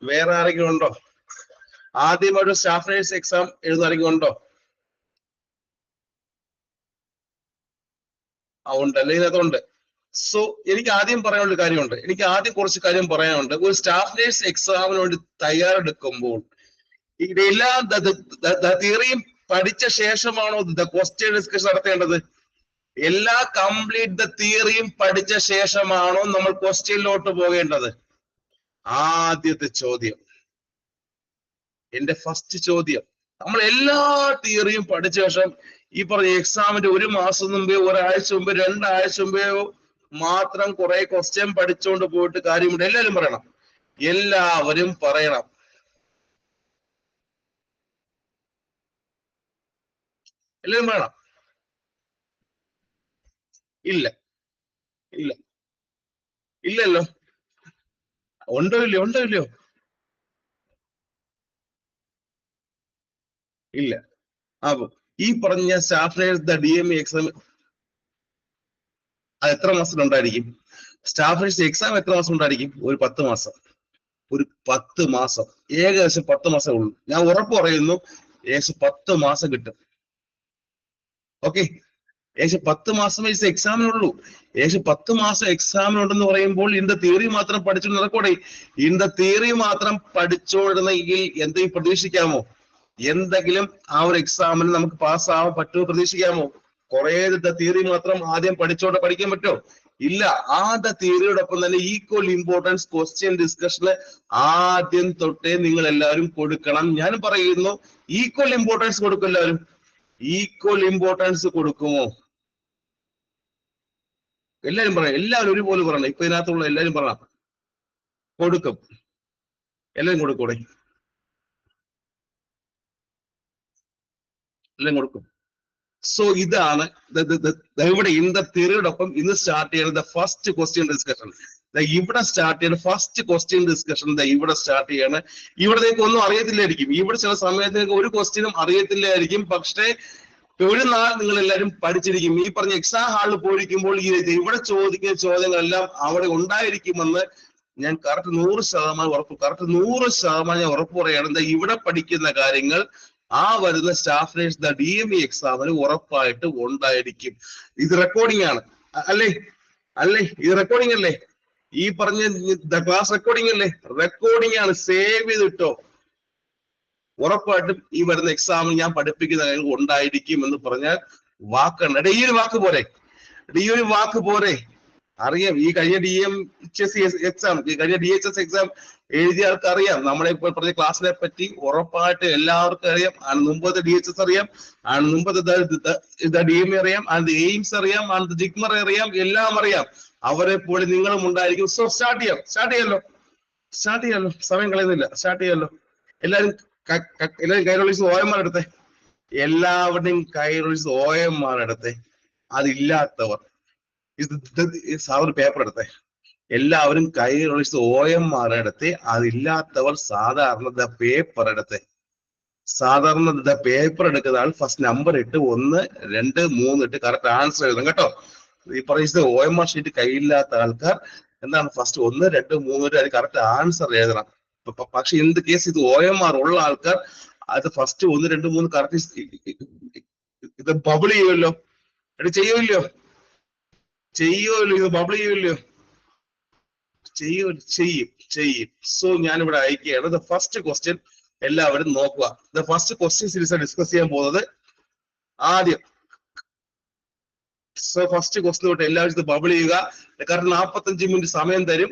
വേറെ ആരെങ്കിലും ഉണ്ടോ? ആദ്യമായിട്ട് സ്റ്റാഫ് നേഴ്സ് എക്സാം എഴുതുന്ന ആരെങ്കിലും ഉണ്ടോ? ഉണ്ടല്ലേ, ഇതിനകത്തുണ്ട്. സോ എനിക്ക് ആദ്യം പറയാനുള്ള കാര്യമുണ്ട്. എനിക്ക് ആദ്യം കുറച്ച് കാര്യം പറയാനുണ്ട്. ഒരു സ്റ്റാഫ് നേഴ്സ് എക്സാമിന് വേണ്ടി തയ്യാറെടുക്കുമ്പോൾ ഇതെല്ലാം തിയറിയും പഠിച്ച ശേഷമാണോ ക്വസ്റ്റ്യൻ ഡിസ്കഷൻ നടത്തേണ്ടത്? എല്ലാ കംപ്ലീറ്റ് തിയറിയും പഠിച്ച ശേഷമാണോ നമ്മൾ ക്വസ്റ്റ്യനിലോട്ട് പോകേണ്ടത്? ആദ്യത്തെ ചോദ്യം, എന്റെ ഫസ്റ്റ് ചോദ്യം. നമ്മൾ എല്ലാ തിയറിയും പഠിച്ച ശേഷം ഈ പറഞ്ഞ എക്സാമിന്റെ ഒരു മാസം മുമ്പേ, ഒരാഴ്ച മുമ്പേ, രണ്ടാഴ്ച മുമ്പേ മാത്രം കുറെ ക്വസ്റ്റ്യൻ പഠിച്ചുകൊണ്ട് പോയിട്ട് കാര്യമുണ്ട്. എല്ലാവരും പറയണം, എല്ലാവരും പറയണം. എല്ലാവരും പറയണം. ഇല്ല ഇല്ല ഇല്ലല്ലോ. ഉണ്ടോ ഇല്ലയോ? ഉണ്ടോ ഇല്ലയോ? ഇല്ല. അപ്പൊ ഈ പറഞ്ഞ സ്റ്റാഫ് നേഴ്സ് DME എക്സാം അത് എത്ര മാസം ഉണ്ടായിരിക്കും? സ്റ്റാഫ് നേഴ്സ് എക്സാം എത്ര മാസം ഉണ്ടായിരിക്കും? ഒരു 10 മാസം. ഒരു 10 മാസം, ഏകദേശം 10 മാസം ഉള്ളൂ. ഞാൻ ഉറപ്പ് പറയുന്നു, ഏകദേശം 10 മാസം കിട്ടും. ഓക്കെ, ഏകദേശം 10 മാസം എക്സാമിനുള്ളൂ. ഏകദേശം 10 മാസം എക്സാമിനുണ്ടെന്ന് പറയുമ്പോൾ ഇതിന്റെ തിയറി മാത്രം പഠിച്ചു നടക്കൂടെ? ഇതിന്റെ തിയറി മാത്രം പഠിച്ചോടുന്നെങ്കിൽ എന്തെങ്കിലും പ്രതീക്ഷിക്കാമോ? എന്തെങ്കിലും ആ ഒരു എക്സാമിൽ നമുക്ക് പാസ്സാവാൻ പറ്റുമോ പ്രതീക്ഷിക്കാമോ? കുറെ തിയറി മാത്രം ആദ്യം പഠിച്ചോടെ പഠിക്കാൻ പറ്റുമോ? ഇല്ല. ആ തിയറിയോടൊപ്പം തന്നെ ഈക്വൽ ഇമ്പോർട്ടൻസ് ക്വസ്റ്റ്യൻ ഡിസ്കഷന് ആദ്യം തൊട്ടേ നിങ്ങൾ എല്ലാവരും കൊടുക്കണം. ഞാൻ പറയുന്നു, ഈക്വൽ ഇമ്പോർട്ടൻസ് കൊടുക്കും. എല്ലാവരും ഈക്വൽ ഇമ്പോർട്ടൻസ് കൊടുക്കുമോ? എല്ലാരും പറയാം. എല്ലാവരും ഒരുപോലെ പറയണം. ഇപ്പൊ ഇതിനകത്തുള്ള എല്ലാരും പറയണം, കൊടുക്കും. എല്ലാരും കൊടുക്കൂടെ? എല്ലാം കൊടുക്കും. സോ ഇതാണ് ഇവിടെ ഇന്ന തിയറിയോടൊപ്പം ഇന്ന് സ്റ്റാർട്ട് ചെയ്യുന്നത് ഫസ്റ്റ് ക്വസ്റ്റ്യൻ ഡിസ്കഷൻ. ഇവിടെ സ്റ്റാർട്ട് ചെയ്യുന്ന ഫസ്റ്റ് ക്വസ്റ്റ്യൻ ഡിസ്കഷൻ ഇവിടെ സ്റ്റാർട്ട് ചെയ്യാണ്. ഇവിടത്തേക്ക് ഒന്നും അറിയത്തില്ലായിരിക്കും. ഇവിടെ ചില സമയത്തേക്ക് ഒരു ക്വസ്റ്റ്യനും അറിയത്തില്ലായിരിക്കും. പക്ഷേ ഒരു നാൾ നിങ്ങൾ എല്ലാവരും പഠിച്ചിരിക്കും. ഈ പറഞ്ഞ എക്സാം ഹാളിൽ പോയിരിക്കുമ്പോൾ ഇവിടെ ചോദിക്കുന്ന ചോദ്യങ്ങളെല്ലാം അവിടെ ഉണ്ടായിരിക്കുമെന്ന് ഞാൻ കറക്റ്റ് 100% ഉറപ്പ്, കറക്റ്റ് 100% ഞാൻ ഉറപ്പ് പറയുകയാണ്. ഇവിടെ പഠിക്കുന്ന കാര്യങ്ങൾ ആ വരുന്ന സ്റ്റാഫ് നേഴ്സ് DME എക്സാമിന് ഉറപ്പായിട്ട് ഉണ്ടായിരിക്കും. ഇത് റെക്കോർഡിംഗ് ആണ് അല്ലേ? അല്ലേ? ഇത് റെക്കോർഡിംഗ് അല്ലേ? ഈ പറഞ്ഞ ക്ലാസ് റെക്കോർഡിംഗ് അല്ലേ? റെക്കോർഡിംഗ് ആണ്. സേവ് ചെയ്തിട്ടോ. ഉറപ്പായിട്ടും ഈ വരുന്ന എക്സാമിൽ ഞാൻ പഠിപ്പിക്കുന്ന കാര്യങ്ങൾ ഉണ്ടായിരിക്കും എന്ന് പറഞ്ഞാൽ വാക്കുണ്ട്. ഈ ഒരു വാക്ക് പോരെ? ഈ ഒരു വാക്ക് പോരെ? അറിയാം, ഈ കഴിഞ്ഞ DMHS എക്സാം, ഈ കഴിഞ്ഞ DHS എക്സാം എഴുതിയ ആൾക്ക് അറിയാം. നമ്മളെ ഇപ്പോൾ പറഞ്ഞ ക്ലാസ്സിനെ പറ്റി ഉറപ്പായിട്ട് എല്ലാവർക്കും അറിയാം. മുമ്പത്തെ DHS അറിയാം, മുമ്പത്തെ DME അറിയാം, എയിംസ് അറിയാം, ജിഗ്മർ അറിയാം, എല്ലാം അറിയാം. അവരെ പോലെ നിങ്ങളും ഉണ്ടായിരിക്കും. സോ സ്റ്റാർട്ട് ചെയ്യാം. സ്റ്റാർട്ട് ചെയ്യാലോ. സമയം കളയുന്നില്ല. സ്റ്റാർട്ട് ചെയ്യാലോ. എല്ലാരും കൈറോളിസ് OMR എടുത്തേ. എല്ലാവരുടെയും കൈറോളിസ് OMR എടുത്തേ. അതില്ലാത്തവർ സാധാരണ പേപ്പർ എടുത്തേ. എല്ലാവരും കൈറോളിസ് OMR എടുത്തേ. അതില്ലാത്തവർ സാധാരണ പേപ്പർ എടുത്തേ. സാധാരണ പേപ്പർ എടുക്കുന്ന ആൾ ഫസ്റ്റ് നമ്പർ ഇട്ട് 1, 2, 3 ഇട്ട് കറക്റ്റ് ആൻസർ എഴുതും കേട്ടോ. ഈ പറയുന്നത് OMR ഷീറ്റ് കയ്യില്ലാത്ത ആൾക്കാർ എന്താണ് ഫസ്റ്റ് 1, 2, 3 ഇട്ട് അത് കറക്റ്റ് ആൻസർ എഴുതണം. പക്ഷെ എന്ത് കേസ് ഇത് OMR ഉള്ള ആൾക്കാർ അത് ഫസ്റ്റ് 1, 2, 3 കറക്റ്റ് ഇത് ബബിൾ ചെയ്യുമല്ലോ. ചെയ്യുമല്ലോ. ഇത് ബബിൾ ചെയ്യുമല്ലോ. ചെയ്യും. സോ ഞാനിവിടെ അയക്കുകയാണ്. ഫസ്റ്റ് ക്വസ്റ്റ്യൻ എല്ലാവരും നോക്കുക. ഫസ്റ്റ് ക്വസ്റ്റ്യൻ സീരീസ് ഡിസ്കസ് ചെയ്യാൻ പോകുന്നത് ആദ്യം. സോ ഫസ്റ്റ് ക്വസ്റ്റ്യൻ തൊട്ട് എല്ലാവരും ബബിൾ ചെയ്യുക. കാരണം 45 മിനിറ്റ് സമയം തരും.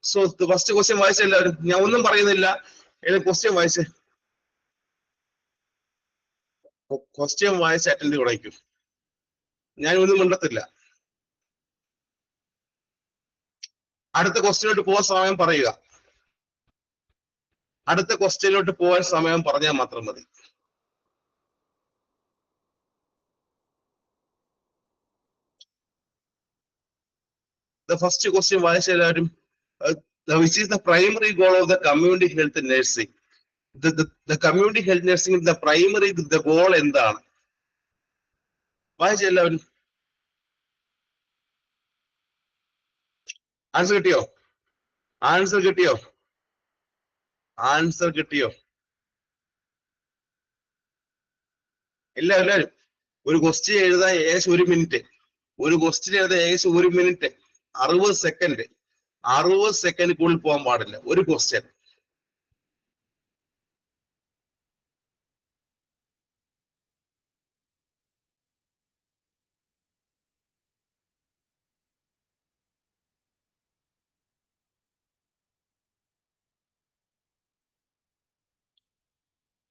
സോ ഫസ്റ്റ് ക്വസ്റ്റ്യൻ വായിച്ച എല്ലാവരും, ഞാൻ ഒന്നും പറയുന്നില്ല, ക്വസ്റ്റ്യൻ വായിച്ച് അറ്റൻഡ് തുടങ്ങിക്കും. ഞാൻ ഒന്നും മിണ്ടത്തില്ല. അടുത്ത ക്വസ്റ്റ്യനിലോട്ട് പോകാൻ സമയം പറയുക. അടുത്ത ക്വസ്റ്റ്യനിലോട്ട് പോകാൻ സമയം പറഞ്ഞാൽ മാത്രം മതി. ഫസ്റ്റ് ക്വസ്റ്റ്യൻ വായിച്ച എല്ലാവരും, which is the primary goal of the community health nursing? The community health nursing the primary goal എന്താണ്? വായിച്ച എല്ലാവരും ആൻസർ കിട്ടിയോ? ആൻസർ കിട്ടിയോ? എല്ലാവരും ഒരു ക്വസ്റ്റ്യൻ എഴുതാൻ ഏകദേശം 1 മിനിറ്റ്. ഒരു ക്വസ്റ്റ്യൻ എഴുതാൻ ഏകദേശം 1 മിനിറ്റ്, 60 സെക്കൻഡ്. 60 സെക്കൻഡിനുള്ളിൽ പോകാൻ പാടില്ല ഒരു ക്വസ്റ്റ്യൻ.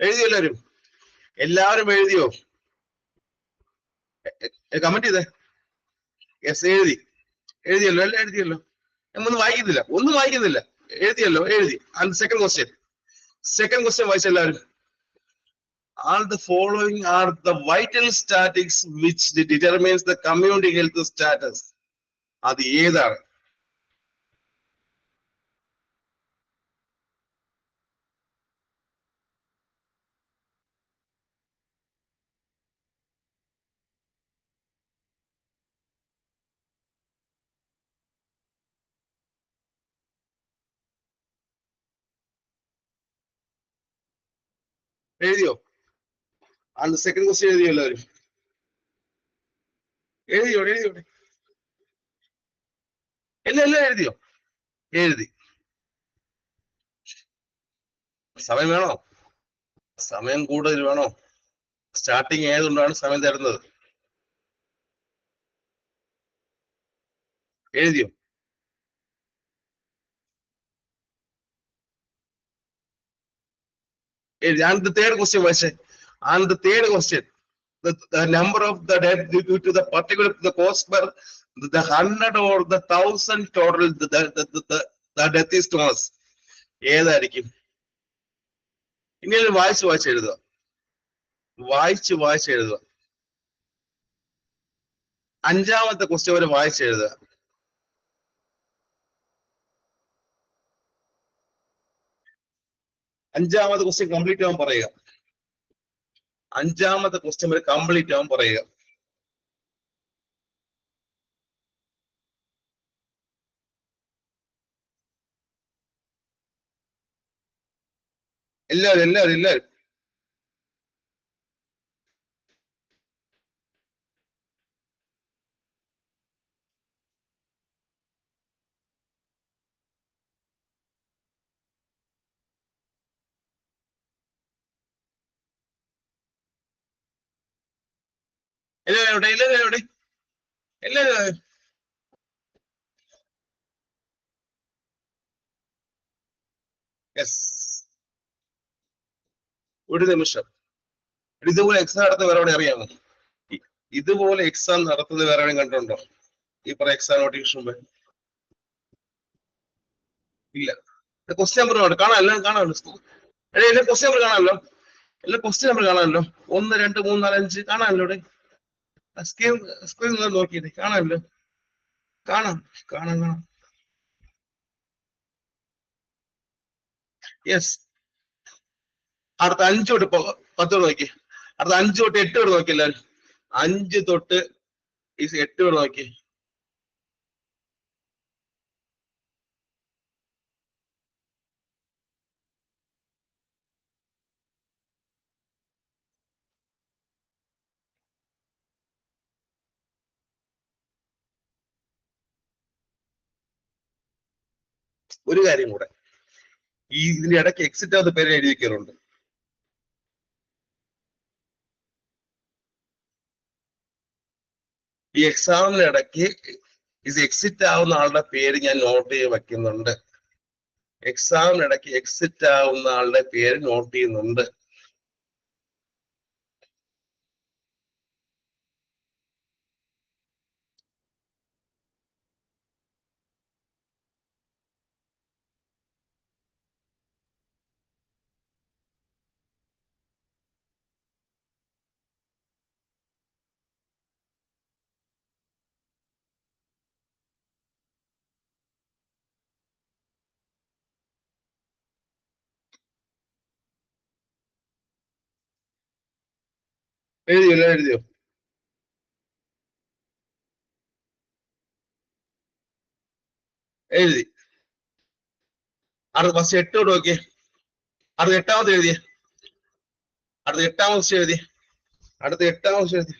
എഴുതിയോ എല്ലാവരും? എല്ലാവരും എഴുതിയോ? കമന്റ് ചെയ്തേ. യെസ്, എഴുതി. എഴുതിയല്ലോ, എല്ലാം എഴുതിയല്ലോ. ഒന്നും വായിക്കുന്നില്ല, ഒന്നും വായിക്കുന്നില്ല. എഴുതിയല്ലോ, എഴുതി. And second question. Second question വായിച്ച എല്ലാവരും. All the following are the vital statistics which determines the community health status. അത് ഏതാണ്? എഴുതിയോ? ആൻഡ് സെക്കൻഡ് ക്വസ്റ്റ്യൻ എഴുതിയോ എല്ലാവരും? എഴുതിയോ? എഴുതിയോ? എല്ലാം എഴുതിയോ? എഴുതി. സമയം വേണോ? സമയം കൂടുതൽ വേണോ? സ്റ്റാർട്ടിങ് ആയതുകൊണ്ടാണ് സമയം തരുന്നത്. എഴുതിയോ? എഴുതി. ആൻഡ് ദ തേർഡ് ക്വസ്റ്റ്യൻ വായിച്ചേ. And the third question, the number of the death due to the particular the cost per the 100 or the 1000 total the death is to us. ഏതായിരിക്കും? ഇങ്ങനെ വായിച്ച് എഴുതുക. വായിച്ച് എഴുതുക. അഞ്ചാമത്തെ ക്വസ്റ്റ്യൻ വരെ വായിച്ച് എഴുതുക. അഞ്ചാമത്തെ ക്വസ്റ്റ്യൻ കംപ്ലീറ്റ് ആവാൻ പറയുക. അഞ്ചാമത്തെ ക്വസ്റ്റ്യൻ വരെ കംപ്ലീറ്റ് ആവാൻ പറയുക. എല്ലാവരും എല്ലാവരും യെസ്. ഒരു നിമിഷം. ഇതുപോലെ എക്സാം നടത്തുന്ന വേറെ അറിയാമോ? ഇതുപോലെ എക്സാം നടത്തുന്നത് വേറെ കണ്ടുണ്ടോ? ഈ പറ എക്സാം നോട്ടിഫിക്കേഷൻ ഇല്ല. ക്വസ്റ്റ്യൻ നമ്പർ കാണാമല്ലോ, കാണാമല്ലോ. എല്ലാ ക്വസ്റ്റ്യൻ നമ്പർ കാണാമല്ലോ, എല്ലാ ക്വസ്റ്റ്യൻ നമ്പർ കാണാമല്ലോ. 1, 2, 3, 4, 5 കാണാമല്ലോ. ഇവിടെ സ്ക്രീൻ നോക്കിയിട്ട് കാണാമല്ലോ. കാണാം. യെസ്. അടുത്ത 5 തൊട്ട് 10 നോക്കി. അടുത്ത 5 തൊട്ട് 8 വരെ നോക്കി എല്ലാവരും. 5 തൊട്ട് 8 വരെ നോക്കി. ഒരു കാര്യം കൂടെ, ഇതിന്റെ ഇടയ്ക്ക് എക്സിറ്റ് ആവുന്ന പേര് എഴുതി വെക്കാറുണ്ട്. ഈ എക്സാമിന് ഇടയ്ക്ക് എക്സിറ്റ് ആവുന്ന ആളുടെ പേര് ഞാൻ നോട്ട് ചെയ്ത് വെക്കുന്നുണ്ട്. എക്സാമിനിടയ്ക്ക് എക്സിറ്റ് ആവുന്ന ആളുടെ പേര് നോട്ട് ചെയ്യുന്നുണ്ട്. എഴുതിയോ? എഴുതി. അടുത്ത ഫസ്റ്റ് 8 തൊട്ട് നോക്കിയേ. അടുത്ത എട്ടാമത്തെ എഴുതിയ, അടുത്ത എട്ടാമത്തെ എഴുതി, അടുത്ത എട്ടാമത്തെ എഴുതി.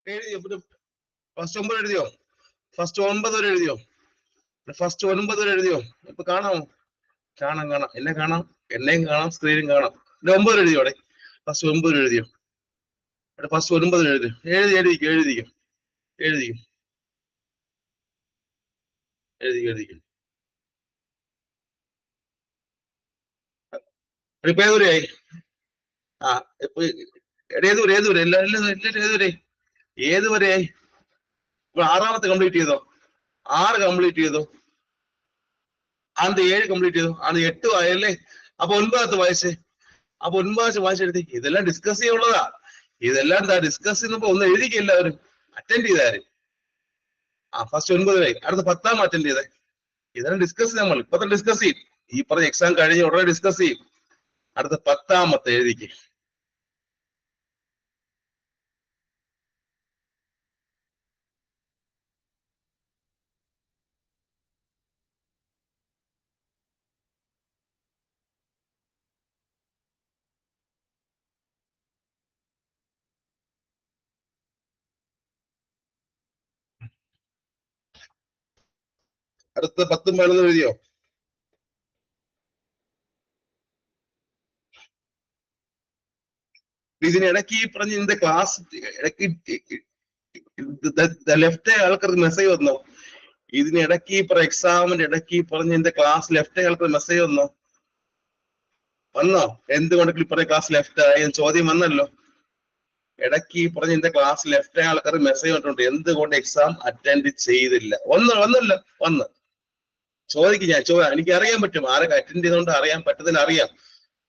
എഴുതിയോ? ഫസ്റ്റ് 9 എഴുതിയോ? ഫസ്റ്റ് 9 വരെ എഴുതിയോ? ഫസ്റ്റ് 9 വരെ എഴുതിയോ? ഇപ്പൊ കാണാമോ? കാണാം കാണാം, എന്നെ കാണാം, എന്നെയും കാണാം, സ്ക്രീനും കാണാം. 9 വരെ എഴുതിയോടെ? ഫസ്റ്റ് 9 വരെ എഴുതിയോ? ഫസ്റ്റ് 9 വരെ എഴുതി, എഴുതിക്കും എഴുതിക്കും എഴുതിക്കും എഴുതിക്കും എഴുതിക്കും. ഇപ്പൊ ഏതുവരെയായി? ആ ഇപ്പൊ ഏതുവരെ ഏതുവരെ ഏതുവരെ ഏതുവരെയായി? ഇപ്പൊ 6ാമത്തെ കംപ്ലീറ്റ് ചെയ്തോ? 6 കംപ്ലീറ്റ് ചെയ്തോ? അത് 7 കംപ്ലീറ്റ് ചെയ്തു, അത് 8 ആയല്ലേ? അപ്പൊ 9ാമത്തെ വായിച്ചേ. അപ്പൊ 9ാമത്തെ വായിച്ചെടുത്ത്. ഇതെല്ലാം ഡിസ്കസ് ചെയ്യാനുള്ളതാ. ഇതെല്ലാം എന്താ ഡിസ്കസ് ചെയ്യുമ്പോ ഒന്ന് എഴുതിക്കുക എല്ലാവരും, അറ്റൻഡ് ചെയ്താര്. ഫസ്റ്റ് 9 അടുത്ത 10ാം അറ്റൻഡ് ചെയ്തേ. ഇതെല്ലാം ഡിസ്കസ് ചെയ്യാൻ നമ്മൾ ഇപ്പൊ തന്നെ ഡിസ്കസ് ചെയ്യും. ഈ പറഞ്ഞ എക്സാം കഴിഞ്ഞ് ഉടനെ ഡിസ്കസ് ചെയ്യും. അടുത്ത 10ാമത്തെ എഴുതിക്ക്. അടുത്ത 10ഉം 11ഉം എഴുതിയോ? ഇതിനിടയ്ക്ക് ഈ പറഞ്ഞ ഇതിന്റെ ക്ലാസ് ഇടയ്ക്ക് ലെഫ്റ്റ് ആൾക്കാർക്ക് മെസ്സേജ് വന്നോ? ഇതിനിടയ്ക്ക് ഈ പറഞ്ഞ എക്സാമിന്റെ ഇടയ്ക്ക് ഈ പറഞ്ഞ എന്റെ ക്ലാസ് ലെഫ്റ്റ് ആൾക്കാർക്ക് മെസ്സേജ് വന്നോ? വന്നോ? എന്തുകൊണ്ട് ഇപ്പറ ക്ലാസ് ലെഫ്റ്റ് ആയി ചോദ്യം വന്നല്ലോ. ഇടയ്ക്ക് ഈ പറഞ്ഞ എന്റെ ക്ലാസ് ലെഫ്റ്റ് ആൾക്കാർ മെസ്സേജ് വന്നിട്ടുണ്ട്, എന്തുകൊണ്ട് എക്സാം അറ്റൻഡ് ചെയ്തില്ല? വന്നല്ലോ വന്ന് ചോദിക്കും. ഞാൻ എനിക്ക് അറിയാൻ പറ്റും ആരൊക്കെ അറ്റൻഡ് ചെയ്തുകൊണ്ട് അറിയാൻ പറ്റുന്നതിന് അറിയാം.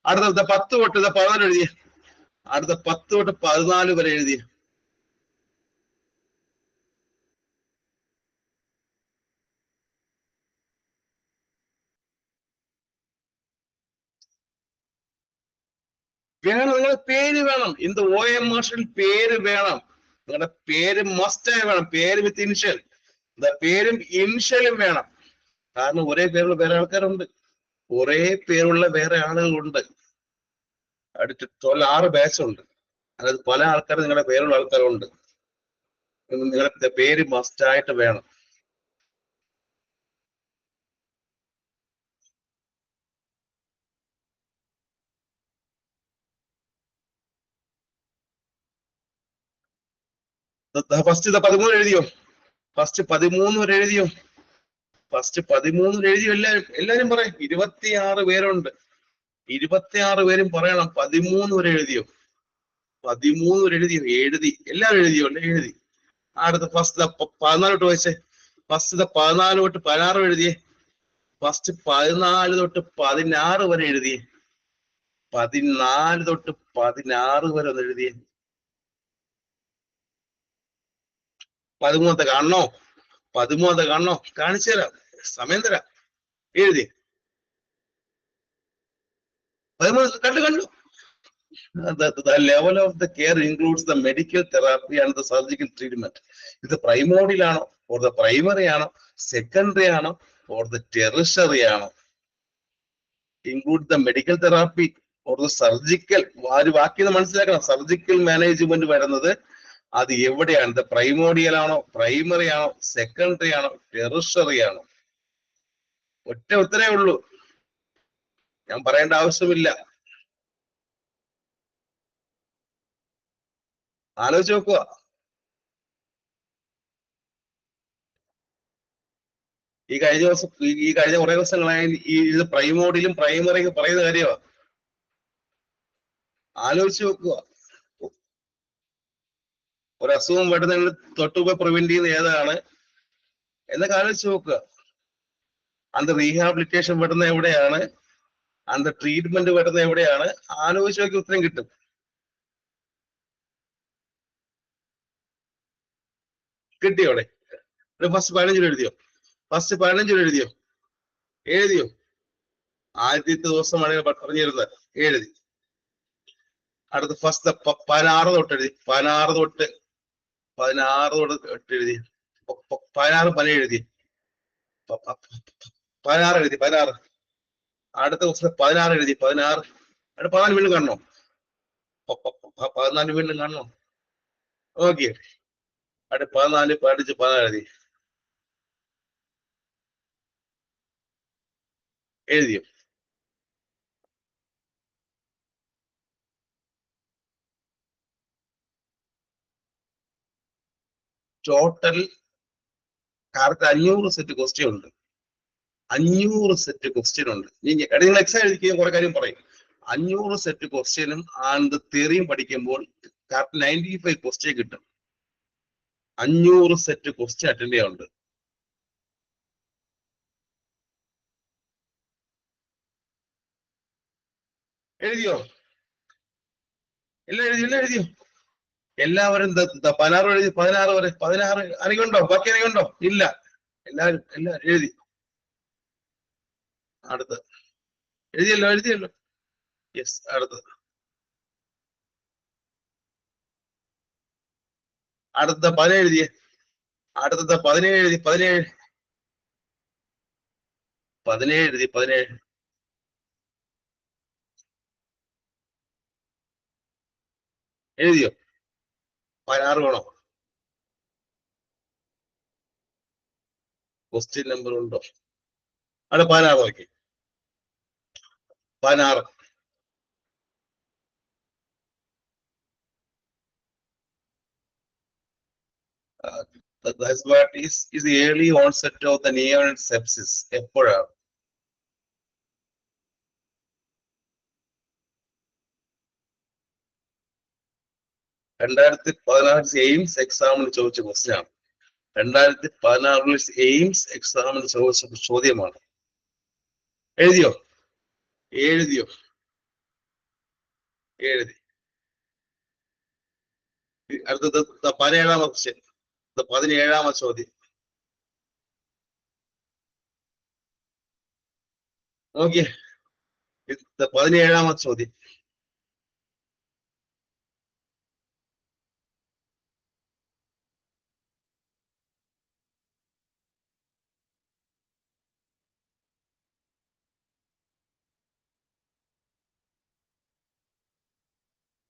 അടുത്ത 10 തൊട്ട് 14 എഴുതിയ. അടുത്ത 10 തൊട്ട് 14 വരെ എഴുതിയ. വേണം, നിങ്ങളുടെ പേര് വേണം. എന്ത് OMR പേര് വേണം. നിങ്ങളുടെ പേര് മസ്റ്റായി വേണം. പേര് വിത്ത് ഇനിഷ്യൽ. പേരും ഇനിഷ്യലും വേണം. കാരണം ഒരേ പേരുള്ള വേറെ ആൾക്കാരുണ്ട്, ഒരേ പേരുള്ള വേറെ ആളുകളുണ്ട്. അടുത്ത് 6 ബാച്ച് ഉണ്ട്. അതായത് പല ആൾക്കാരും നിങ്ങളുടെ പേരുള്ള ആൾക്കാരുണ്ട്. നിങ്ങളുടെ പേര് മസ്റ്റായിട്ട് വേണം. ഫസ്റ്റ് 13 എഴുതിയോ? ഫസ്റ്റ് 13 വരെ എഴുതിയോ? ഫസ്റ്റ് 13 വരെ എഴുതിയോ? എല്ലാരും പറയും. 26 പേരുണ്ട്. 26 പേരും പറയണം 13 വരെ എഴുതിയോ? 13 വരെ എഴുതിയോ? എഴുതി. എല്ലാവരും എഴുതിയോ? എഴുതി. അടുത്ത ഫസ്റ്റ് 14 തൊട്ട് വായിച്ചേ. ഫസ്റ്റ് 14 തൊട്ട് 16 എഴുതിയേ. ഫസ്റ്റ് 14 തൊട്ട് 16 വരെ എഴുതിയേ. 14 തൊട്ട് 16 വരെ ഒന്ന് എഴുതിയേ. 13ാമത്തെ കാണണോ? 13ാമത്തെ കാണണോ? കാണിച്ചു തരാം, സമയം തരാം. എഴുതി 13 കണ്ടു. The level of the care includes the medical therapy and the surgical treatment. ഇത് പ്രൈമോഡിയൽ ആണോ, ഓർ ദ പ്രൈമറി ആണോ, സെക്കൻഡറി ആണോ, ഓർ ദ ടെറിഷറി ആണോ? Include the medical therapy or the surgical. വാക്യം മനസ്സിലാക്കണം. സർജിക്കൽ മാനേജ്മെന്റ് വരുന്നത് അത് എവിടെയാണ്? ഇത് പ്രൈമോഡിയൽ ആണോ, പ്രൈമറി ആണോ, സെക്കൻഡറി ആണോ, ടെറിഷറി ആണോ? ഒറ്റ ഉത്തരേ ഉള്ളൂ, ഞാൻ പറയേണ്ട ആവശ്യമില്ല. ആലോചിച്ച് നോക്കുക. ഈ കഴിഞ്ഞ കുറെ ദിവസങ്ങളായി ഇത് പ്രൈമോഡിയലും പ്രൈമറിയും പറയുന്ന കാര്യമാണ്. ആലോചിച്ച് നോക്കുക. ഒരു അസുഖം വരുന്നതിന് തൊട്ടുപോയി പ്രിവെന്റ് ചെയ്യുന്ന ഏതാണ് എന്നൊക്കെ ആലോചിച്ച് നോക്കുക. അന്ന് റീഹാബിലിറ്റേഷൻ വരുന്ന എവിടെയാണ്, അന്ന് ട്രീറ്റ്മെന്റ് വരുന്ന എവിടെയാണ്? ആലോചിച്ച് നോക്കി ഉത്തരം കിട്ടും. കിട്ടിയോടെ? ഫസ്റ്റ് 15 എഴുതിയോ? ഫസ്റ്റ് 15 എഴുതിയോ? എഴുതിയോ? ആദ്യത്തെ ദിവസമാണ് പറഞ്ഞിരുന്നത്, എഴുതി. അടുത്ത ഫസ്റ്റ് 16 തൊട്ട് എഴുതി. 16 തൊട്ട് എഴുതി. 16 പല എഴുതി. 16 എഴുതി. 16. അടുത്ത ദിവസം 16 എഴുതി. 16. അടുത്ത 14 വീണ്ടും കാണണോ? 14 വീണ്ടും കാണണോ? ഓക്കെ. അടുത്ത 14 പഠിച്ച് 16 എഴുതി. എഴുതിയോ? ടോട്ടൽ കാർക്ക് 500 സെറ്റ് ക്വസ്റ്റ്യൻ ഉണ്ട്. 500 സെറ്റ് ക്വസ്റ്റ്യൻ ഉണ്ട്. നിങ്ങൾ എക്സാം എഴുതിക്കുകയും കുറെ കാര്യം പറയും. 500 സെറ്റ് ക്വസ്റ്റ്യനും ആൻഡ് തിയറിയും പഠിക്കുമ്പോൾ കറക്റ്റ് 95 ക്വസ്റ്റ്യൻ കിട്ടും. 500 സെറ്റ് ക്വസ്റ്റ്യൻ അറ്റൻഡ് ചെയ്യാറുണ്ട്. എഴുതിയോ? എല്ലാം എഴുതിയോ? എല്ലാവരും 16 എഴുതി. 16 വരെ 16 അറിയുണ്ടോ? ബാക്കി അറിയുണ്ടോ? ഇല്ല. എല്ലാവരും എഴുതി. അടുത്ത് എഴുതിയല്ലോ. യെസ്. അടുത്ത 17 എഴുതിയേ. അടുത്ത 17 എഴുതി. 17 എഴുതി. 17 എഴുതിയോ? 16 വേണോ? ക്വസ്റ്റ്യൻ നമ്പർ ഉണ്ടോ? അവിടെ 16 നോക്കി. 16. That's what is the early onset of the neonatal sepsis. എപ്പോഴാണ്? രണ്ടായിരത്തി 16 എയിംസ് എക്സാമിന് ചോദിച്ച ക്വസ്റ്റ്യൻ ആണ്. 2016 എയിംസ് എക്സാമിന് ചോദിച്ച ചോദ്യമാണ്. എഴുതിയോ? എഴുതി. 17 ക്വസ്റ്റ്യൻ. 17 ചോദ്യം നോക്കിയേ. 17 ചോദ്യം.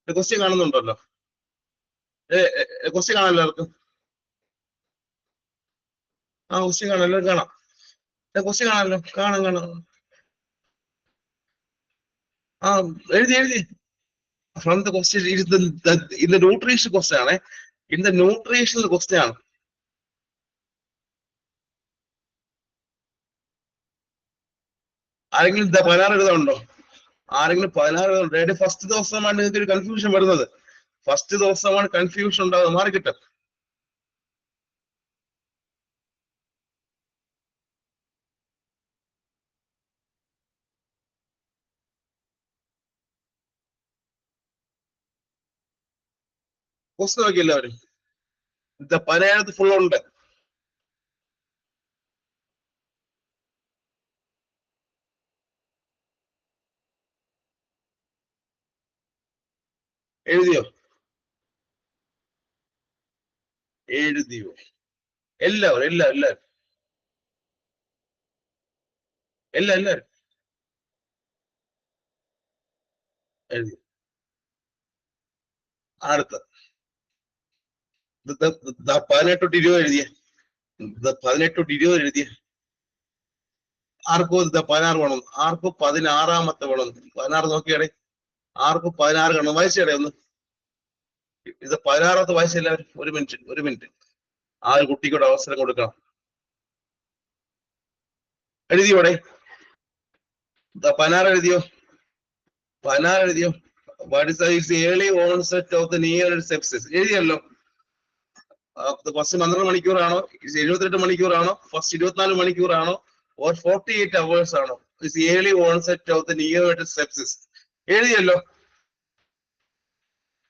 ക്വസ്റ്റ്യൻ കാണുന്നുണ്ടല്ലോ. ക്വസ്റ്റ്യൻ കാണാമല്ലോ എല്ലാവർക്കും. ക്വസ്റ്റ്യൻ കാണാം. എല്ലാവരും കാണാം. ക്വസ്റ്റ്യൻ കാണാമല്ലോ. കാണാം. എഴുതി. From the question in the nutrition question ആണ്. ഇൻ ദ ന്യൂട്രീഷണൽ ക്വസ്റ്റ്യൻ ആണ്. ആരെങ്കിലും 16 എഴുതാനുണ്ടോ? ആരെങ്കിലും 16 എഴുതാനുണ്ടോ? ഫസ്റ്റ് ദിവസമാണ് നിങ്ങൾക്ക് ഒരു കൺഫ്യൂഷൻ വരുന്നത്. ഫസ്റ്റ് ദിവസമാണ് കൺഫ്യൂഷൻ ഉണ്ടാകുന്നത്. മാറി കിട്ടും. ക്വസ്റ്റ്യൻ നോക്കി എല്ലാവരും. 17 ഫുൾ ഉണ്ട്. എഴുതിയോ? എല്ലാവരും എഴുതി. അടുത്ത 18 തൊട്ട് 20 എഴുതിയ. 18 തൊട്ട് 20 എഴുതിയ. ആർക്കും 16 വേണം. ആർക്കും 16 വേണം. 16 നോക്കിയാടെ. ആർക്കും 16 കാണണം. വായിച്ചേടെ ഒന്ന്. 16 വായിച്ച എല്ലാവരും. ഒരു മിനിറ്റ്. ആ ഒരു കുട്ടിക്കൂടെ അവസരം കൊടുക്കണം. എഴുതിയോടെ? 16 എഴുതിയോ? 16 എഴുതിയോ? What is early onset of the neonatal sepsis? എഴുതിയല്ലോ. ഫസ്റ്റ് 12 മണിക്കൂറാണോ? 78 മണിക്കൂറാണോ? ഫസ്റ്റ് 24 മണിക്കൂറാണോ? ഓർ 48 hours ആണോ? Is early onset of the neonatal sepsis. എഴുതിയല്ലോ.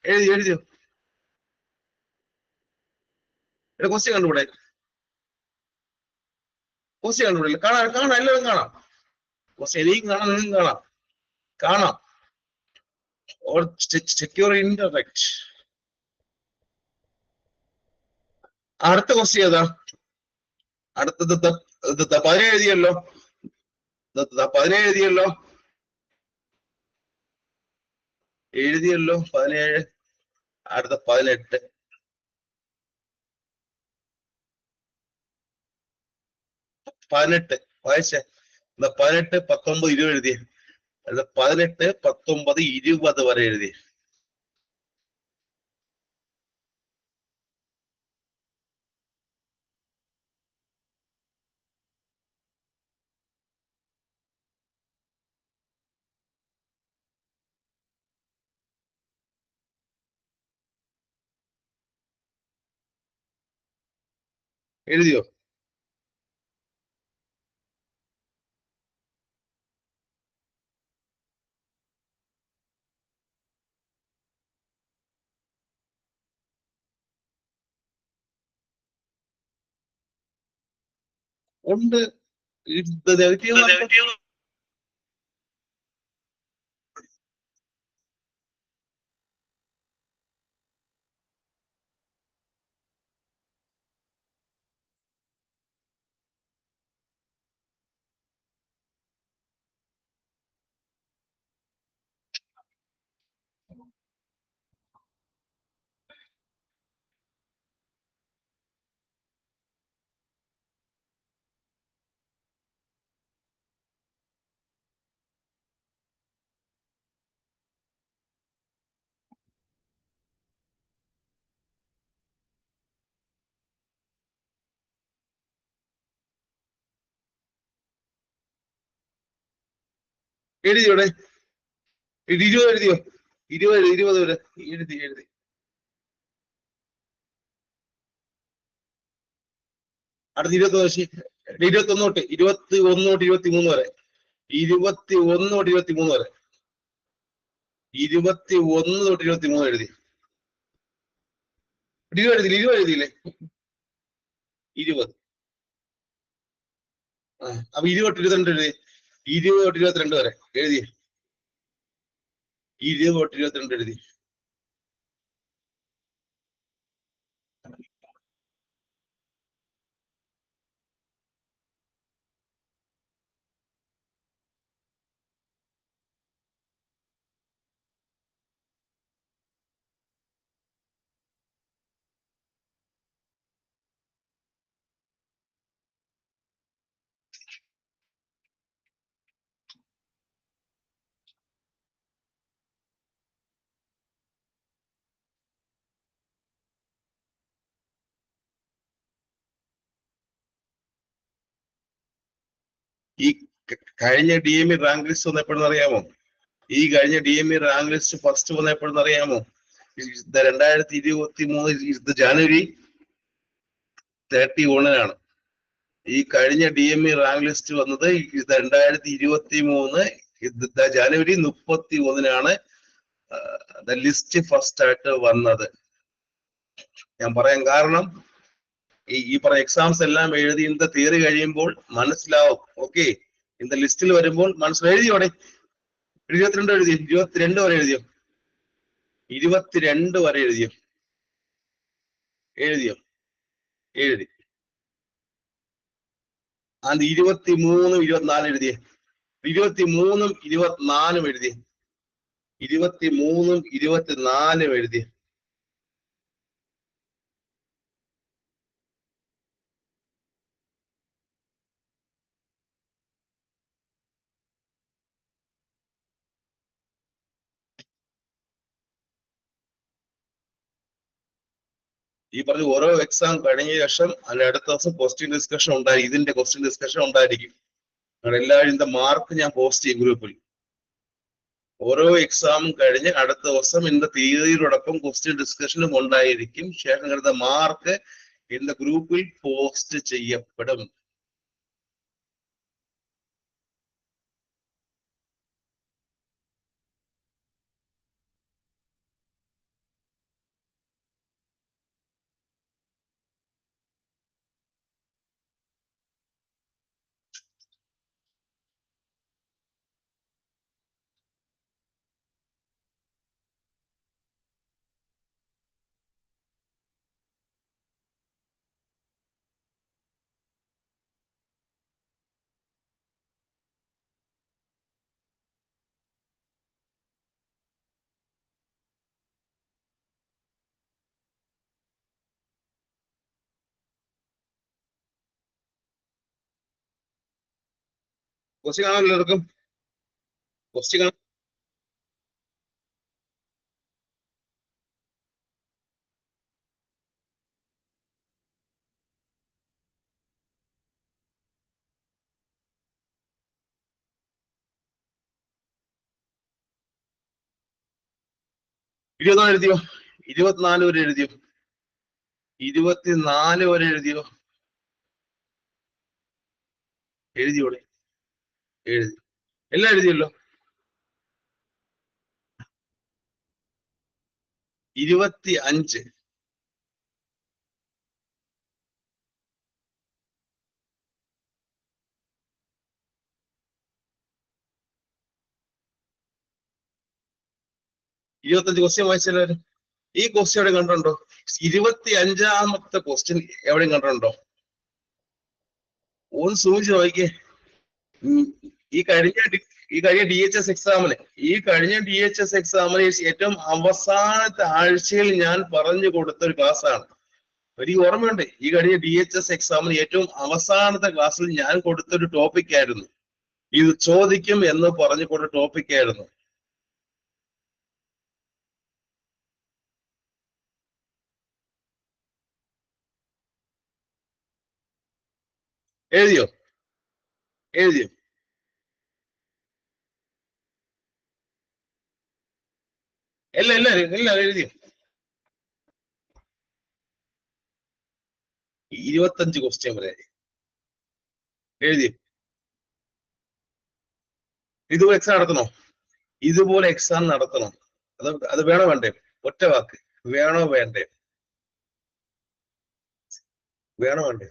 എഴുതിയോ? ക്വസ്റ്റ്യൻ കണ്ടുകൂടെ? ക്വസ്റ്റ്യൻ കണ്ടുകൂടില്ല. കാണാം. എല്ലാവരും കാണാം. ക്വസ്റ്റ്യൻ എനിക്കും കാണാം, നിങ്ങൾക്കും കാണാം. Or check your internet. അടുത്ത ക്വസ്റ്റ്യൻ ഏതാ? അടുത്തത് 17 എഴുതിയല്ലോ. 17 എഴുതിയല്ലോ. 17. അടുത്ത 18. വായിച്ചേ. 18, 19, 20 എഴുതിയ. 18, 19, 20 വരെ എഴുതി. എഴുതിയോ? ഉണ്ട്. നെഗറ്റീവ് എഴുതിയോടെ? 20 എഴുതിയോ? 20 വരെ എഴുതി. അടുത്ത 21 തൊട്ട് 23 വരെ. 21 തൊട്ട് 23 വരെ. 21 തൊട്ട് 23 എഴുതി. 20 എഴുതിയില്ലേ? 20. അപ്പൊ 20 തൊട്ട് 22 എഴുതി. 20 തൊട്ട് 22 വരെ എഴുതി. 20 തൊട്ട് 22 എഴുതി. ഈ കഴിഞ്ഞ DME റാങ്ക് ലിസ്റ്റ് വന്ന എപ്പോഴെന്ന് അറിയാമോ? ഈ കഴിഞ്ഞ DME റാങ്ക് ലിസ്റ്റ് ഫസ്റ്റ് വന്ന എപ്പോഴെന്ന് അറിയാമോ? 2023 ജനുവരി 31-നാണ്. ഈ കഴിഞ്ഞ DME റാങ്ക് ലിസ്റ്റ് വന്നത് 2023 ജനുവരി 31-നാണ് ലിസ്റ്റ് ഫസ്റ്റ് ആയിട്ട് വന്നത്. ഞാൻ പറയാൻ കാരണം ഈ പറഞ്ഞ എക്സാംസ് എല്ലാം എഴുതി ഇന്ന തിയറി കഴിയുമ്പോൾ മനസ്സിലാവും. ഓക്കെ, ഇന്ന ലിസ്റ്റിൽ വരുമ്പോൾ എഴുതിയോടെ? 22 എഴുതി. 22 വരെ എഴുതിയോ? 22 വരെ എഴുതിയോ? എഴുതി. അത് 23 24 എഴുതിയേ. 23 24 എഴുതി. 23 24 എഴുതി. ഈ പറഞ്ഞ ഓരോ എക്സാം കഴിഞ്ഞ ശേഷം അതിന്റെ അടുത്ത ദിവസം ക്വസ്റ്റ്യൻ ഡിസ്കഷൻ ഉണ്ടായിരിക്കും. ഇതിന്റെ ക്വസ്റ്റ്യൻ ഡിസ്കഷൻ ഉണ്ടായിരിക്കും. എല്ലാവരും ഇതിന്റെ മാർക്ക് ഞാൻ പോസ്റ്റ് ചെയ്യും ഗ്രൂപ്പിൽ. ഓരോ എക്സാമും കഴിഞ്ഞ് അടുത്ത ദിവസം ഇതിന്റെ തിയറിയോടൊപ്പം ക്വസ്റ്റ്യൻ ഡിസ്കഷനും ഉണ്ടായിരിക്കും. ശേഷം അടുത്ത മാർക്ക് ഇതിന്റെ ഗ്രൂപ്പിൽ പോസ്റ്റ് ചെയ്യപ്പെടും. ക്വസ്റ്റ്യൻ കാണാൻ എല്ലാവർക്കും? ക്വസ്റ്റ്യൻ കാണാൻ? എഴുതിയോ? 24 വരെ എഴുതിയോ? 24 വരെ എഴുതിയോ? എഴുതിയോടെ? എഴുതി. എല്ലാം എഴുതിയല്ലോ. 25. ക്വസ്റ്റ്യൻ വായിച്ചാലും ഈ ക്വസ്റ്റ്യൻ എവിടെ കണ്ടുണ്ടോ? 25ാമത്തെ ക്വസ്റ്റ്യൻ എവിടെയും കണ്ടിട്ടുണ്ടോ? ഒന്ന് സൂചിച്ച് നോക്കിയേ. ഈ കഴിഞ്ഞ DHS എക്സാമിന് ഏറ്റവും അവസാനത്തെ ആഴ്ചയിൽ ഞാൻ പറഞ്ഞു കൊടുത്ത ഒരു ക്ലാസ്സാണ്. എനിക്ക് ഓർമ്മയുണ്ട്, ഈ കഴിഞ്ഞ DHS എക്സാമിന് ഏറ്റവും അവസാനത്തെ ക്ലാസ്സിൽ ഞാൻ കൊടുത്തൊരു ടോപ്പിക് ആയിരുന്നു ഇത്. ചോദിക്കും എന്ന് പറഞ്ഞു കൊടുത്ത ടോപ്പിക് ആയിരുന്നു. എഴുതിയോ? എഴുതിയോ? എല്ലാരും എഴുതിയോ? 25 ക്വസ്റ്റ്യൻ വരെ എഴുതിയോ? ഇതുപോലെ എക്സാം നടത്തണോ? ഇതുപോലെ എക്സാം നടത്തണം. അത് വേണോ വേണ്ടേ? ഒറ്റ വാക്ക്, വേണോ വേണ്ടേ? വേണോ വേണ്ടേ?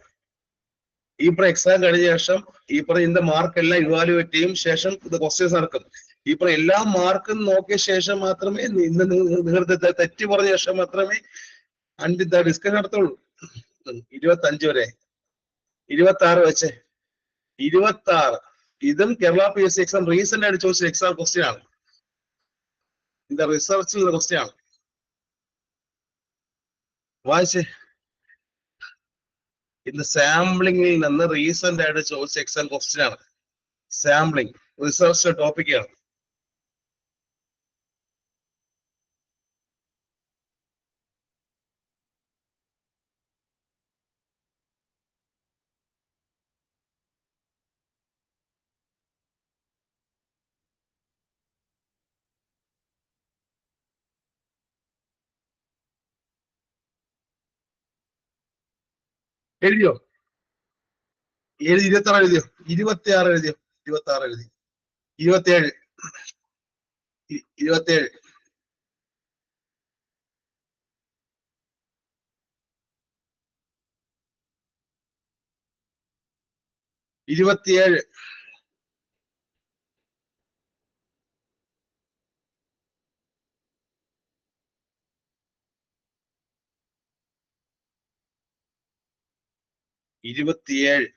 ഈ എക്സാം കഴിഞ്ഞ ശേഷം ഈ പറഞ്ഞ മാർക്ക് എല്ലാം ഇവാലുവേറ്റ് ചെയ്യും ശേഷം ഇത് ക്വസ്റ്റ്യൻസ് നടക്കും. ഈ എല്ലാ മാർക്കും നോക്കിയ ശേഷം മാത്രമേ നിങ്ങൾക്ക് തെറ്റി പറഞ്ഞ ശേഷം മാത്രമേ ഡിസ്കഷൻ നടത്തുള്ളൂ. 25 വരെ. 26 വെച്ചേ. 26 ഇതും കേരള PSC എക്സാം റീസെന്റ് ആയിട്ട് ചോദിച്ച എക്സാം ക്വസ്റ്റ്യൻ ആണ്. ഇത് റിസർച്ചിലുള്ള ക്വസ്റ്റ്യൻ ആണ്. വായിച്ചേ. ഇത് സാമ്പിളിംഗിൽ നിന്ന് റീസെന്റ് ആയിട്ട് ചോദിച്ച എക്സാം ക്വസ്റ്റ്യൻ ആണ്. സാമ്പിളിംഗ് റിസർച്ച് ടോപ്പിക് ആണ്. എഴുതിയോ? 26 എഴുതിയോ? 26 എഴുതിയോ? 26 എഴുതി. 27. 27. 27. 27.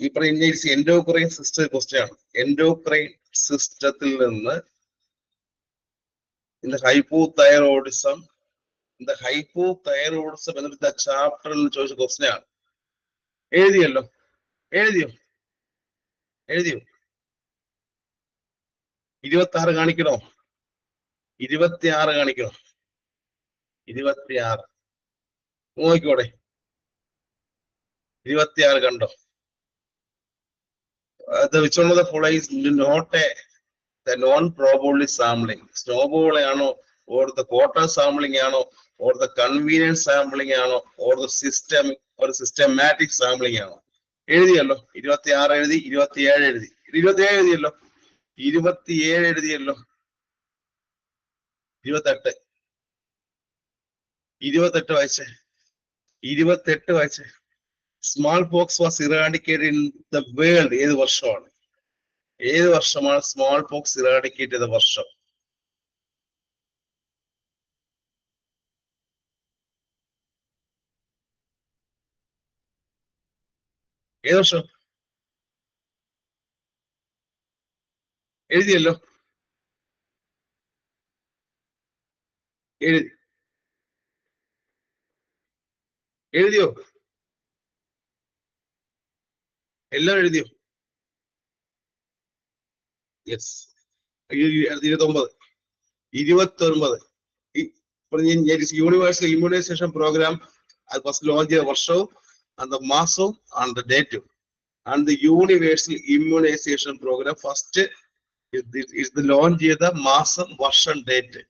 ഈ പറയുന്ന എൻഡോക്രൈൻ സിസ്റ്റം ക്വസ്റ്റ്യൻ ആണ്. എൻഡോക്രൈൻ സിസ്റ്റത്തിൽ നിന്ന് ഹൈപ്പോതൈറോയിഡിസം എന്നൊരു ചാപ്റ്ററിൽ ചോദിച്ച ക്വസ്റ്റ്യൻ ആണ്. എഴുതിയല്ലോ? എഴുതിയോ? 26 കാണിക്കണോ? 26 കാണിക്കണോ? 26 നോക്കിക്കോടെ. 26 കണ്ടോ? which one of the following is not the non-probability sampling? Snowball ആണോ, or the quota sampling ആണോ, or the convenience sampling ആണോ, or the systematic sampling ആണോ? എഴുതിയല്ലോ? 26 എഴുതി. 27 എഴുതി. 27 എഴുതിയല്ലോ? 27 എഴുതിയല്ലോ? 28. 28 വായിച്ചേ. 28 വായിച്ചേ. Small pox was eradicated in the world. ഏത് വർഷമാണ്? സ്മാൾ പോക്സ് ഇറാഡിക്കേറ്റ് ചെയ്ത വർഷം? ഏത് വർഷം? എഴുതിയല്ലോ? എഴുതിയോ? എല്ലാം എഴുതിയോ? യെസ്. 29. യൂണിവേഴ്സൽ ഇമ്മ്യൂണൈസേഷൻ പ്രോഗ്രാം അത് ഫസ്റ്റ് ലോഞ്ച് ചെയ്ത വർഷവും മാസവും ആൻഡ് ഡേറ്റും. And the universal immunisation programme first launch ചെയ്ത മാസം, വർഷം, ഡേറ്റ്.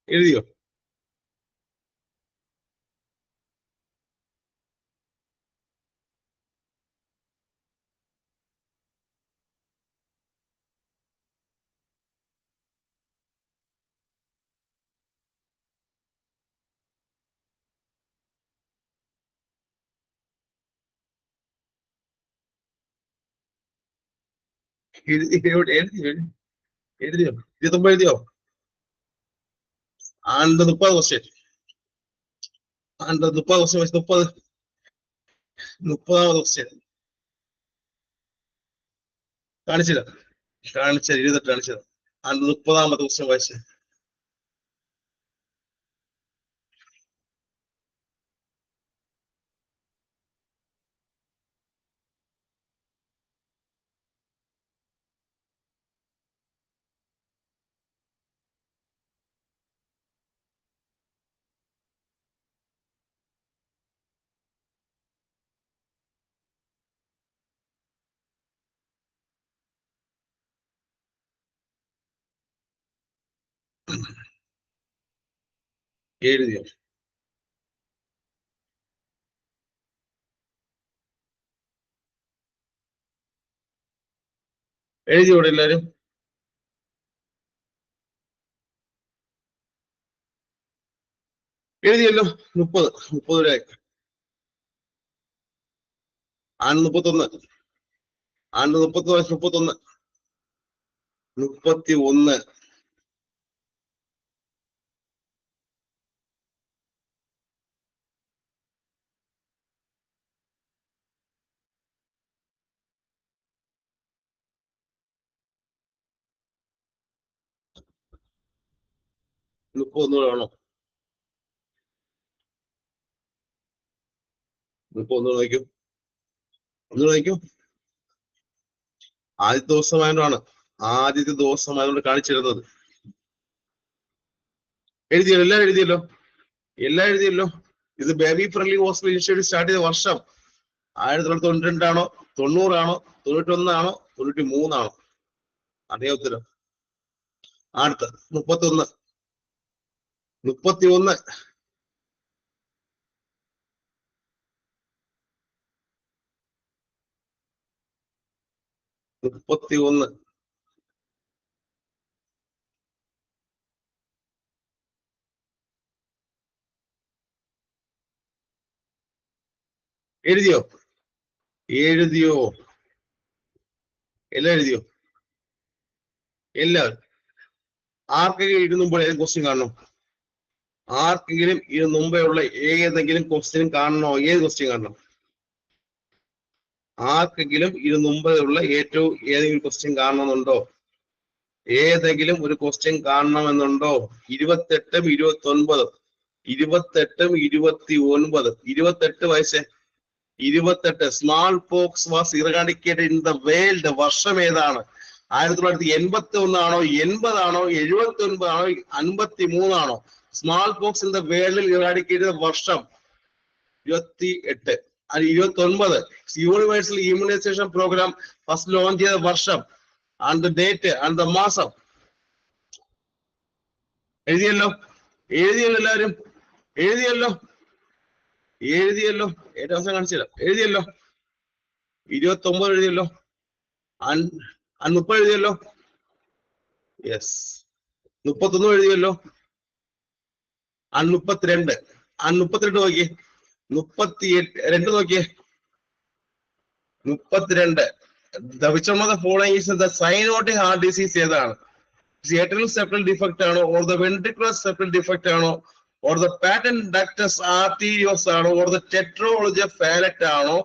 എഴുതിയോ? എഴുതിയോ? എഴുതിയോ? 29 എഴുതിയോ? ആണ്ട് 30 ക്വസ്റ്റ്യൻ. ആണ്ട് 30 ക്വസ്റ്റ്യൻ വെച്ച് 30ാമത് ക്വസ്റ്റ്യൻ കാണിച്ചില്ല. 28 കാണിച്ചത്. ആണ്ട് 30ാമത്തെ ക്വസ്റ്റ്യൻ വായിച്ചു. എഴുതിയോ? എഴുതിയോടെ എല്ലാരും? എഴുതിയല്ലോ. 30 വരെ. ആണ്ട് 31. ആണ്ട് 31. 31. 31. വേണോ? 31 നോക്കൂ. ഒന്ന് നോക്കൂ. ആദ്യത്തെ ദിവസമായതുകൊണ്ടാണ്. ആദ്യത്തെ ദിവസമായതുകൊണ്ട് കാണിച്ചിരുന്നത്. എഴുതിയല്ലോ? എല്ലാം എഴുതിയല്ലോ? എല്ലാം എഴുതിയല്ലോ? ഇത് baby friendly hospital initiative start ചെയ്ത വർഷം 1992 ആണോ, 90 ആണോ, 91 ആണോ, 93 ആണോ? അതേ ഉത്തരം. അടുത്ത 31. 31. 31. എഴുതിയോ? എഴുതിയോ? എല്ലാം എഴുതിയോ? എല്ലാവരും. ആർക്കെങ്കിലും ഇതിനു മുമ്പ് ഏത് ക്വസ്റ്റ്യൻ കാണണം? ആർക്കെങ്കിലും ഇതിനു മുമ്പേ ഉള്ള ഏതെങ്കിലും ക്വസ്റ്റ്യൻ കാണണോ? ഏത് ക്വസ്റ്റ്യൻ കാണണം? ആർക്കെങ്കിലും ഇതിനു മുമ്പേ ഉള്ള ഏതെങ്കിലും ക്വസ്റ്റ്യൻ കാണണമെന്നുണ്ടോ? ഏതെങ്കിലും ഒരു ക്വസ്റ്റ്യൻ കാണണമെന്നുണ്ടോ? 28ഉം 29ഉം. 28ഉം 29. 28 വയസ്സേ. 28. Small pox was eradicated in the world. വർഷം ഏതാണ്? 1981 ആണോ, 80 ആണോ, 79 ആണോ, 53 ആണോ? സ്മാൾ പോക്സ് ഇൻ ദ വേൾഡിൽ ഇറാഡിക്കേറ്റഡ് വർഷം 28. 29. Universal immunisation programme first launch ചെയ്ത വർഷം and the date and the മാസം. എഴുതിയല്ലോ? എഴുതിയല്ലോ എല്ലാവരും? എഴുതിയല്ലോ? എഴുതിയല്ലോ? ഏറ്റവും അവസാനം കാണിച്ചില്ല. എഴുതിയല്ലോ? 29 എഴുതിയല്ലോ? 30 എഴുതിയല്ലോ? യെസ്. 31 എഴുതിയല്ലോ? 32. 32 നോക്കിയേ. 32 നോക്കിയേ. 32. Which one of the following is the cyanotic heart disease ഏതാണ്? Atrial septal defect ആണോ, or the ventricular septal defect ആണോ, or the patent ductus arteriosus ആണോ, or the tetralogy fallet ആണോ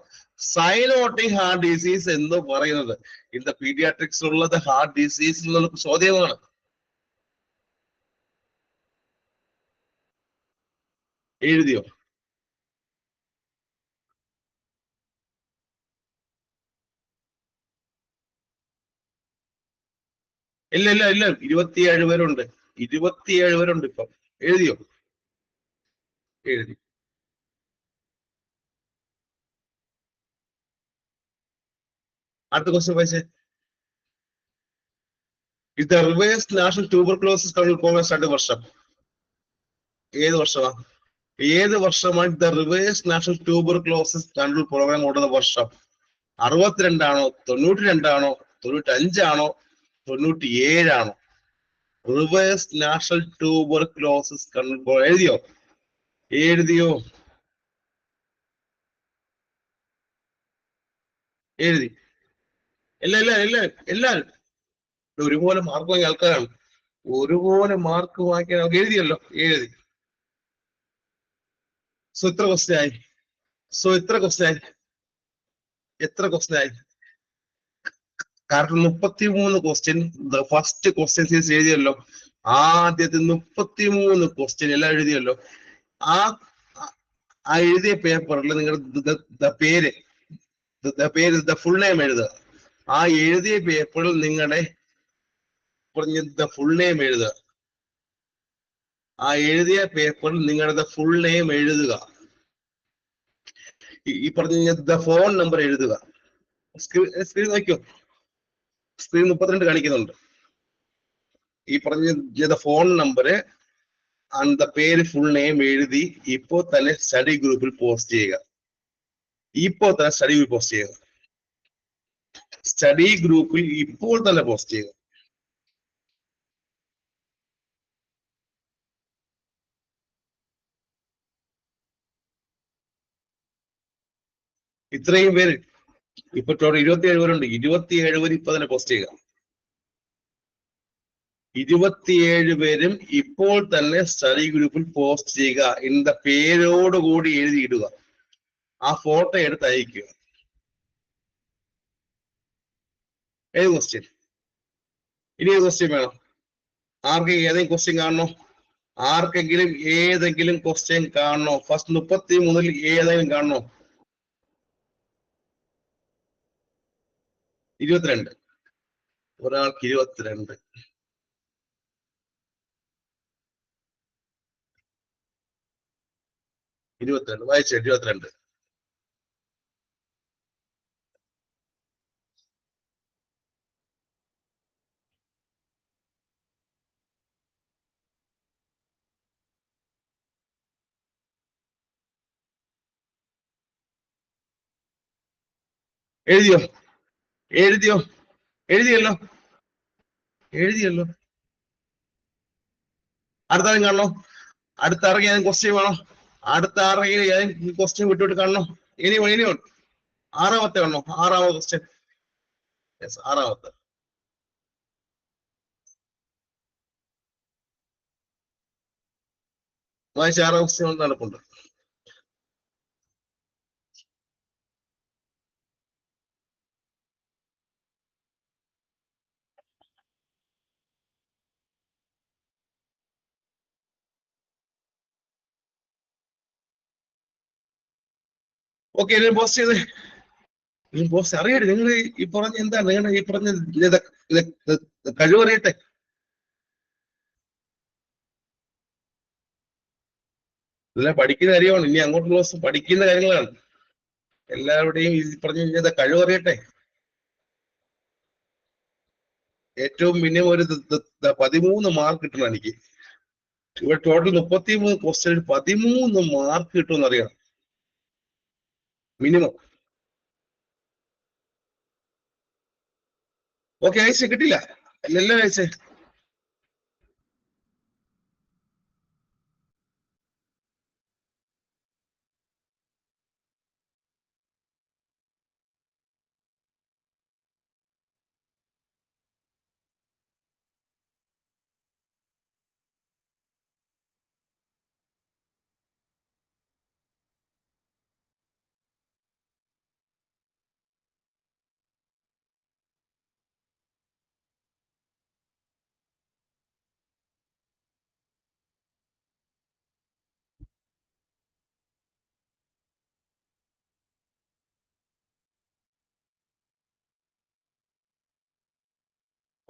സൈനോട്ടിക് ഹാർട്ട് ഡിസീസ് എന്ന് പറയുന്നത്? In the paediatrics ഉള്ളത് heart disease എന്നുള്ള ചോദ്യമാണ്. എഴുതിയോ? ഇല്ല ഇല്ല ഇല്ല. 27 പേരുണ്ട്. 27 പേരുണ്ട് ഇപ്പം. എഴുതിയോ? എഴുതി. അടുത്ത ക്വസ്റ്റ്യൻ വായിച്ചേ. ഇത് revised national tuberculosis control programme start വർഷം ഏത് വർഷമാണ്? ഏത് വർഷമാണ് the revised national tuberculosis control programme ഓടുന്ന വർഷം? 62ആണോ, 92ആണോ, 95ആണോ, 97ആണോ? റിവേഴ്സ് നാഷണൽ ട്യൂബർക്ലോസിസ് കൺട്രോൾ എഴുതിയോ? എഴുതിയോ? എഴുതി. എല്ലാരും ഒരുപോലെ മാർക്ക് വാങ്ങിയ ആൾക്കാരാണ്. ഒരുപോലെ മാർക്ക് വാങ്ങിക്കാൻ എഴുതിയല്ലോ, എഴുതി. സോ എത്ര ക്വസ്റ്റ്യൻ ആയി? എത്ര ക്വസ്റ്റ്യൻ ആയി? കാരണം 33 ക്വസ്റ്റ്യൻ ഫസ്റ്റ് ക്വസ്റ്റ്യൻ സീരീസ് എഴുതിയല്ലോ. ആദ്യത്തെ 33 ക്വസ്റ്റ്യൻ എല്ലാം എഴുതിയല്ലോ. ആ എഴുതിയ പേപ്പറിൽ നിങ്ങളുടെ പേര് ഫുൾ നെയിം എഴുതുക. ആ എഴുതിയ പേപ്പറിൽ നിങ്ങളുടെ ഫുൾ നെയിം എഴുതുക. ആ എഴുതിയ പേപ്പറിൽ നിങ്ങളുടെ ഫുൾ നെയിം എഴുതുക. ഈ പറഞ്ഞ ഫോൺ നമ്പർ എഴുതുക. സ്ക്രീൻ നോക്കിയോ? സ്ക്രീൻ 32 കാണിക്കുന്നുണ്ട്. ഈ പറഞ്ഞ ഫോൺ നമ്പര് അന്ത പേര് ഫുൾ നെയിം എഴുതി ഇപ്പോ തന്നെ സ്റ്റഡി ഗ്രൂപ്പിൽ പോസ്റ്റ് ചെയ്യുക. സ്റ്റഡി ഗ്രൂപ്പിൽ ഇപ്പോൾ തന്നെ പോസ്റ്റ് ചെയ്യുക. ഇത്രയും പേര് ഇപ്പൊ 27 പേരുണ്ട്. 27 പേര് ഇപ്പൊ തന്നെ പോസ്റ്റ് ചെയ്യുക. 27 പേരും ഇപ്പോൾ തന്നെ സ്റ്റഡി ഗ്രൂപ്പിൽ പോസ്റ്റ് ചെയ്യുക. ഇതിന്റെ പേരോടുകൂടി എഴുതിയിടുക. ആ ഫോട്ടോ എടുത്ത് അയക്കുക. ഏത് ക്വസ്റ്റ്യൻ? ഇനി ഏത് ക്വസ്റ്റ്യൻ വേണം? ആർക്കെങ്കിലും ഏതെങ്കിലും ക്വസ്റ്റ്യൻ കാണണോ? ആർക്കെങ്കിലും ഏതെങ്കിലും ക്വസ്റ്റ്യൻ കാണണോ? ഫസ്റ്റ് 33 ഏതെങ്കിലും കാണണോ? 22. ഒരാൾക്ക് 22. വായിച്ചു. 22. എഴുതിയോ? എഴുതിയല്ലോ. അടുത്ത ആരും കാണണോ? അടുത്ത ആരെങ്കിലും ഏതെങ്കിലും ക്വസ്റ്റ്യൻ വേണോ? അടുത്ത ആരെങ്കിലും ഏതെങ്കിലും ക്വസ്റ്റ്യൻ വിട്ടുവിട്ട് കാണണോ? ഇനിയോ? ആറാമത്തെ കാണണോ? ആറാമത്തെ ക്വസ്റ്റ്യൻ. ആറാമത്തെ. വായിച്ച 6 ക്വസ്റ്റ്യൻ നടപ്പുണ്ട്. ഓക്കെ, ഇതിന് പോസ്റ്റ് ചെയ്ത് പോസ്റ്റ് അറിയട്ടെ. നിങ്ങൾ ഈ പറഞ്ഞ എന്താ നിങ്ങളുടെ ഈ പറഞ്ഞ കഴിവറിയട്ടെ. ഇതെല്ലാം പഠിക്കുന്ന കാര്യമാണ്. ഇനി അങ്ങോട്ടുള്ള ദിവസം പഠിക്കുന്ന കാര്യങ്ങളാണ്. എല്ലാവരുടെയും ഈ പറഞ്ഞ കഴിവറിയട്ടെ. ഏറ്റവും മിനിമം ഒരു 13 മാർക്ക് കിട്ടണം എനിക്ക്. ഇവിടെ ടോട്ടൽ 33 ക്വസ്റ്റ്യൻ 13 മാർക്ക് കിട്ടുമെന്ന് അറിയണം മിനിമം. ഓക്കെ, അയച്ചേ. കിട്ടില്ല? എല്ലാം അയച്ചേ.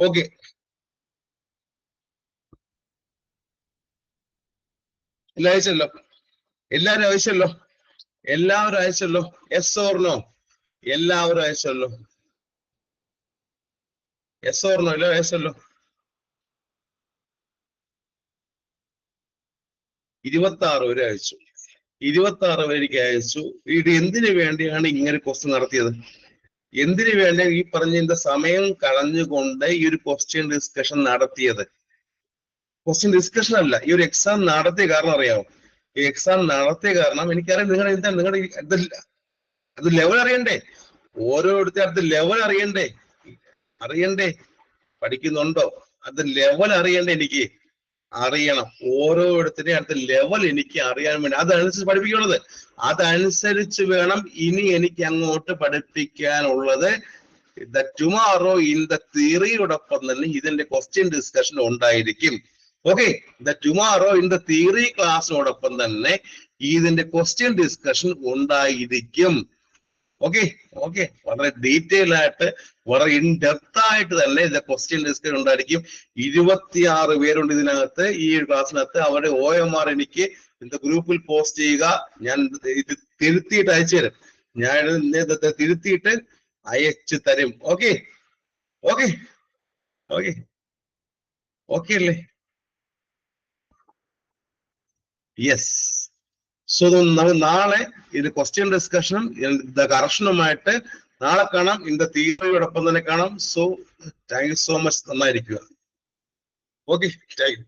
ഓക്കെ, എല്ലാം അയച്ചല്ലോ. എല്ലാവരും അയച്ചല്ലോ. Yes or no? എല്ലാവരും അയച്ചല്ലോ. Yes or no? എല്ലാം അയച്ചല്ലോ. 26 പേര് അയച്ചു. 26 പേർക്ക് അയച്ചു. ഇത് എന്തിനു വേണ്ടിയാണ് ഇങ്ങനെ ക്വസ്റ്റ്യൻ നടത്തിയത്? എന്തിനു വേണ്ടി ഈ പറഞ്ഞ സമയം കളഞ്ഞുകൊണ്ട് ഈ ഒരു ക്വസ്റ്റ്യൻ ഡിസ്കഷൻ നടത്തിയത്? ക്വസ്റ്റ്യൻ ഡിസ്കഷൻ അല്ല, ഈ ഒരു എക്സാം നടത്തിയ കാരണം അറിയാമോ? ഈ എക്സാം നടത്തിയ കാരണം എനിക്കറിയാം. നിങ്ങളുടെ അത് ലെവൽ അറിയണ്ടേ? ഓരോരുത്തരും അത് ലെവൽ അറിയണ്ടേ? പഠിക്കുന്നുണ്ടോ? അത് ലെവൽ അറിയണ്ടേ? എനിക്ക് അറിയണം. ഓരോരുത്തരുടെയും അടുത്ത ലെവൽ എനിക്ക് അറിയാൻ വേണ്ടി അതനുസരിച്ച് പഠിപ്പിക്കുന്നത്. അതനുസരിച്ച് വേണം ഇനി എനിക്ക് അങ്ങോട്ട് പഠിപ്പിക്കാനുള്ളത്. ടുമാറോ ഇൻ ദ തിയറിയോടൊപ്പം തന്നെ ഇതിന്റെ ക്വസ്റ്റ്യൻ ഡിസ്കഷൻ ഉണ്ടായിരിക്കും. Okay, tomorrow in the theory ക്ലാസ്സിനോടൊപ്പം തന്നെ ഇതിന്റെ ക്വസ്റ്റ്യൻ ഡിസ്കഷൻ ഉണ്ടായിരിക്കും. ഓക്കെ, വളരെ ഡീറ്റെയിൽ ആയിട്ട്, വളരെ ഇൻ ഡെപ്ത് ആയിട്ട് തന്നെ ഇതിന്റെ ക്വസ്റ്റ്യൻ ഡിസ്കഷൻ ഉണ്ടായിരിക്കും. 26 പേരുണ്ട് ഇതിനകത്ത്. ഈ ക്ലാസ്സിനകത്ത് അവരുടെ OMR എനിക്ക് ഇതിന്റെ ഗ്രൂപ്പിൽ പോസ്റ്റ് ചെയ്യുക. ഞാൻ ഇത് തിരുത്തിയിട്ട് അയച്ചു തരും. തിരുത്തിയിട്ട് അയച്ചു തരും. ഓക്കെ അല്ലേ? യെസ്. സോ നമുക്ക് നാളെ ഇത് ക്വസ്റ്റ്യൻ ഡിസ്കഷനും കറക്ഷനുമായിട്ട് നാളെ കാണാം. ഇതിന്റെ തിയറിയോടൊപ്പം തന്നെ കാണാം. So thank you so much. നന്നായിരിക്കുക. Okay, thank U.